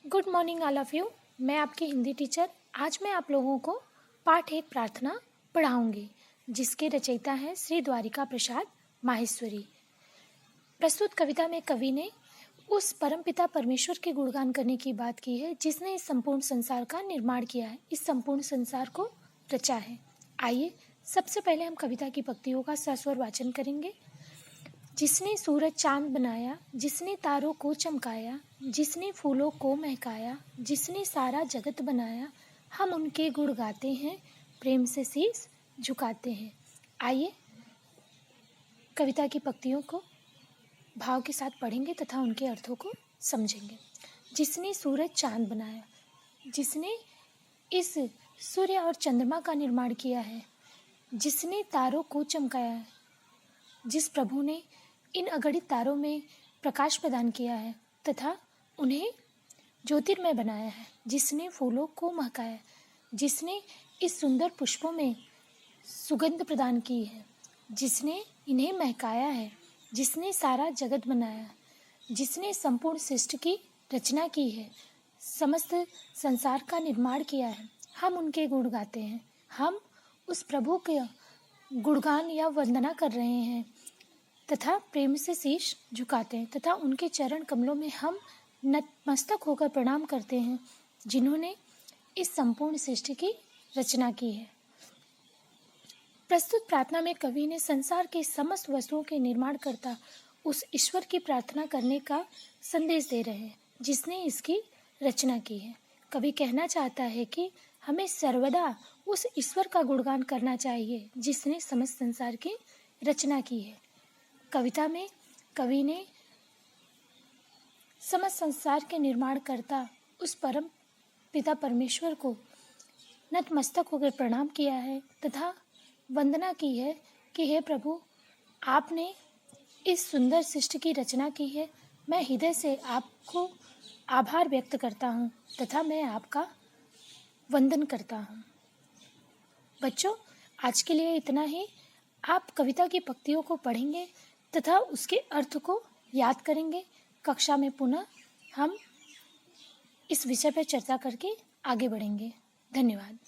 Good morning all of you. मैं आपकी Hindi teacher. आज मैं आप लोगों को पाठ 1 प्रार्थना पढ़ाऊंगी, जिसके रचयिता हैं श्री द्वारिका प्रसाद माहेश्वरी। प्रस्तुत कविता में कवि ने उस परमपिता परमेश्वर के गुणगान करने की बात की है, जिसने इस संपूर्ण संसार का निर्माण किया है, इस संपूर्ण संसार को रचा है। आइए सबसे पहले हम कविता की पंक्तियों का सस्वर वाचन करेंगे। जिसने सूरज चांद बनाया, जिसने तारों को चमकाया, जिसने फूलों को महकाया, जिसने सारा जगत बनाया, हम उनके गुण गाते हैं, प्रेम से शीश झुकाते हैं। आइए कविता की पंक्तियों को भाव के साथ पढ़ेंगे तथा उनके अर्थों को समझेंगे। जिसने सूरज चांद बनाया, जिसने इस सूर्य और चंद्रमा का निर्माण किया है, जिसने तारों को चमकाया है, जिस प्रभु ने इन अगणित तारों में प्रकाश प्रदान किया है तथा उन्हें ज्योतिर्मय बनाया है, जिसने फूलों को महकाया, जिसने इस सुंदर पुष्पों में सुगंध प्रदान की है, जिसने इन्हें महकाया है, जिसने सारा जगत बनाया, जिसने संपूर्ण सृष्टि की रचना की है, समस्त संसार का निर्माण किया है, हम उनके गुण गाते हैं। हम उस प्रभु के गुणगान या वंदना कर रहे हैं तथा प्रेम से शीश झुकाते हैं तथा उनके चरण कमलों में हम नतमस्तक होकर प्रणाम करते हैं, जिन्होंने इस संपूर्ण सृष्टि की रचना की है। प्रस्तुत प्रार्थना में कवि ने संसार के समस्त वस्तुओं के निर्माणकर्ता उस ईश्वर की प्रार्थना करने का संदेश दे रहे हैं, जिसने इसकी रचना की है। कवि कहना चाहता है कि हमें सर्वदा उस ईश्वर का गुणगान करना चाहिए, जिसने समस्त संसार की रचना की है। कविता में कवि ने समस्त संसार के निर्माणकर्ता उस परम पिता परमेश्वर को नतमस्तक होकर प्रणाम किया है तथा वंदना की है कि हे प्रभु, आपने इस सुंदर सृष्टि की रचना की है। मैं हृदय से आपको आभार व्यक्त करता हूँ तथा मैं आपका वंदन करता हूँ। बच्चों, आज के लिए इतना ही। आप कविता की पंक्तियों को पढ़ेंगे तथा उसके अर्थ को याद करेंगे। कक्षा में पुनः हम इस विषय पर चर्चा करके आगे बढ़ेंगे। धन्यवाद।